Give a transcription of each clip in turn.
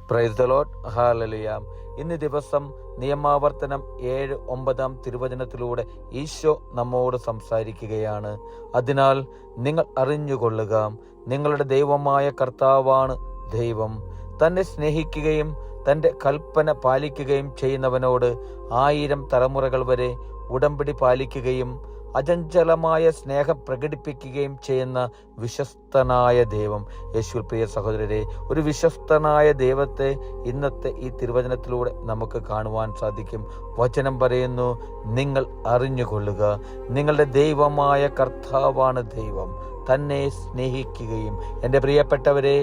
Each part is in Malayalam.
Praise the Lord. ഹല്ലേലൂയ. ഇന്ന് ദിവസം നിയമാവർത്തനം 7:9 തിരുവചനത്തിലൂടെ ഈശോ നമ്മോട് സംസാരിക്കുകയാണ്. അതിനാൽ നിങ്ങൾ അറിഞ്ഞുകൊള്ളുക, നിങ്ങളുടെ ദൈവമായ കർത്താവാണ് ദൈവം. തന്നെ സ്നേഹിക്കുകയും തൻ്റെ കൽപ്പന പാലിക്കുകയും ചെയ്യുന്നവനോട് 1000 തലമുറകൾ വരെ ഉടമ്പടി പാലിക്കുകയും അചഞ്ചലമായ സ്നേഹം പ്രകടിപ്പിക്കുകയും ചെയ്യുന്ന വിശ്വസ്തനായ ദൈവം. യേശുവിൽ പ്രിയ സഹോദരരെ, ഒരു വിശ്വസ്തനായ ദൈവത്തെ ഇന്നത്തെ ഈ തിരുവചനത്തിലൂടെ നമുക്ക് കാണുവാൻ സാധിക്കും. വചനം പറയുന്നു, നിങ്ങൾ അറിഞ്ഞുകൊള്ളുക, നിങ്ങളുടെ ദൈവമായ കർത്താവാണ് ദൈവം. തന്നെ സ്നേഹിക്കുകയും. എൻ്റെ പ്രിയപ്പെട്ടവരെ,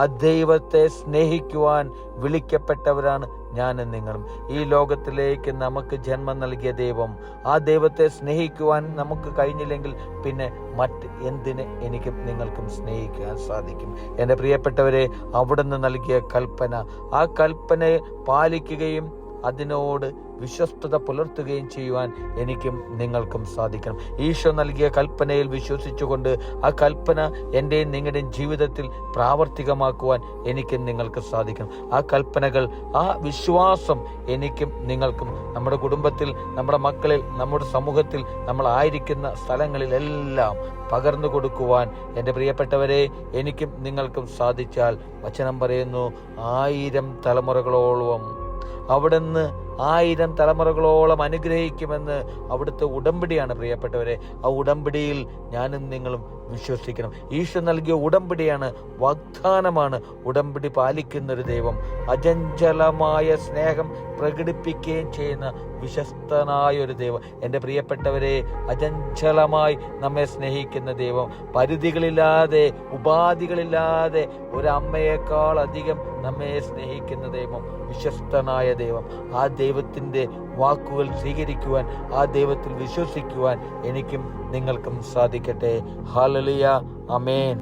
ആ ദൈവത്തെ സ്നേഹിക്കുവാൻ വിളിക്കപ്പെട്ടവരാണ് ഞാനും നിങ്ങളും. ഈ ലോകത്തിലേക്ക് നമുക്ക് ജന്മം നൽകിയ ദൈവം, ആ ദൈവത്തെ സ്നേഹിക്കുവാൻ നമുക്ക് കഴിഞ്ഞില്ലെങ്കിൽ പിന്നെ മറ്റ് എന്തിന് എനിക്കും നിങ്ങൾക്കും സ്നേഹിക്കാൻ സാധിക്കും? എൻ്റെ പ്രിയപ്പെട്ടവരെ, അവിടുന്ന് നൽകിയ കൽപ്പന, ആ കൽപ്പനയെ പാലിക്കുകയും അതിനോട് വിശ്വസ്തത പുലർത്തുകയും ചെയ്യുവാൻ എനിക്കും നിങ്ങൾക്കും സാധിക്കണം. ഈശോ നൽകിയ കൽപ്പനയിൽ വിശ്വസിച്ചുകൊണ്ട് ആ കൽപ്പന എൻ്റെയും നിങ്ങളുടെയും ജീവിതത്തിൽ പ്രാവർത്തികമാക്കുവാൻ എനിക്കും നിങ്ങൾക്ക് സാധിക്കണം. ആ കൽപ്പനകൾ, ആ വിശ്വാസം എനിക്കും നിങ്ങൾക്കും നമ്മുടെ കുടുംബത്തിൽ, നമ്മുടെ മക്കളിൽ, നമ്മുടെ സമൂഹത്തിൽ, നമ്മളായിരിക്കുന്ന സ്ഥലങ്ങളിലെല്ലാം പകർന്നു കൊടുക്കുവാൻ എൻ്റെ പ്രിയപ്പെട്ടവരെ എനിക്കും നിങ്ങൾക്കും സാധിച്ചാൽ, വചനം പറയുന്നു, 1000 തലമുറകളോളം അവിടുന്ന് 1000 തലമുറകളോളം അനുഗ്രഹിക്കുമെന്ന് അവിടുത്തെ ഉടമ്പടിയാണ് പ്രിയപ്പെട്ടവരെ. ആ ഉടമ്പടിയിൽ ഞാനും നിങ്ങളും വിശ്വസിക്കണം. ഈശോ നൽകിയ ഉടമ്പടിയാണ്, വാഗ്ദാനമാണ്. ഉടമ്പടി പാലിക്കുന്നൊരു ദൈവം, അചഞ്ചലമായ സ്നേഹം പ്രകടിപ്പിക്കുകയും ചെയ്യുന്ന വിശ്വസ്തനായ ഒരു ദൈവം. എൻ്റെ പ്രിയപ്പെട്ടവരെ, അചഞ്ചലമായി നമ്മെ സ്നേഹിക്കുന്ന ദൈവം, പരിധികളില്ലാതെ, ഉപാധികളില്ലാതെ, ഒരമ്മയേക്കാൾ അധികം നമ്മെ സ്നേഹിക്കുന്ന ദൈവം, വിശ്വസ്തനായ ദൈവം. ആ ദൈവത്തിൻ്റെ വാക്കുകൾ സ്വീകരിക്കുവാൻ, ആ ദൈവത്തിൽ വിശ്വസിക്കുവാൻ എനിക്കും നിങ്ങൾക്കും സാധിക്കട്ടെ. ഹല്ലേലൂയ. ആമേൻ.